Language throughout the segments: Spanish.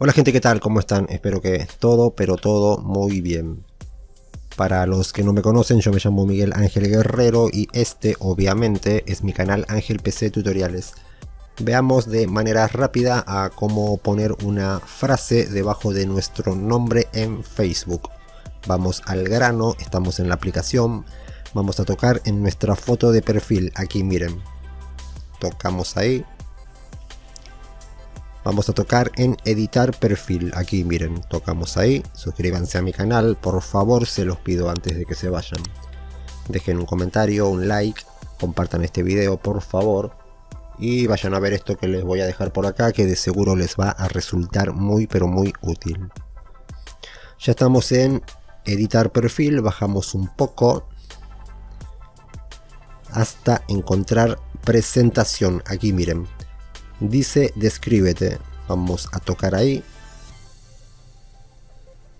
Hola gente, ¿qué tal? ¿Cómo están? Espero que todo, pero todo muy bien. Para los que no me conocen, yo me llamo Miguel Ángel Guerrero y este obviamente es mi canal Ángel PC Tutoriales. Veamos de manera rápida a cómo poner una frase debajo de nuestro nombre en Facebook. Vamos al grano, estamos en la aplicación, vamos a tocar en nuestra foto de perfil, aquí miren. Tocamos ahí. Vamos a tocar en editar perfil, aquí miren, tocamos ahí, suscríbanse a mi canal, por favor, se los pido antes de que se vayan. Dejen un comentario, un like, compartan este video por favor y vayan a ver esto que les voy a dejar por acá, que de seguro les va a resultar muy pero muy útil. Ya estamos en editar perfil, bajamos un poco hasta encontrar presentación, aquí miren. Dice descríbete, vamos a tocar ahí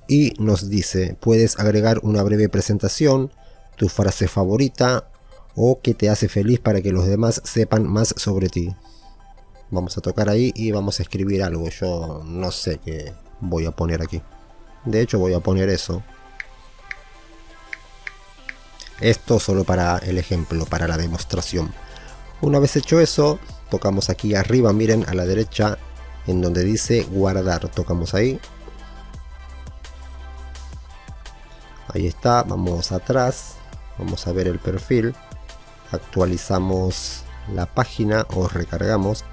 y nos dice puedes agregar una breve presentación, tu frase favorita o que te hace feliz para que los demás sepan más sobre ti. Vamos a tocar ahí y vamos a escribir algo, yo no sé qué voy a poner aquí, de hecho voy a poner eso. Esto solo para el ejemplo, para la demostración. Una vez hecho eso, tocamos aquí arriba, miren a la derecha, en donde dice guardar, tocamos ahí. Ahí está, vamos atrás, vamos a ver el perfil, actualizamos la página o recargamos.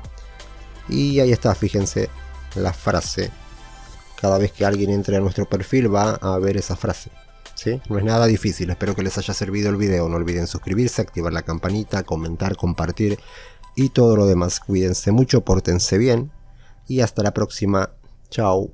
Y ahí está, fíjense, la frase. Cada vez que alguien entre a nuestro perfil va a ver esa frase. ¿Sí? No es nada difícil, espero que les haya servido el video. No olviden suscribirse, activar la campanita, comentar, compartir y todo lo demás. Cuídense mucho, pórtense bien y hasta la próxima. Chao.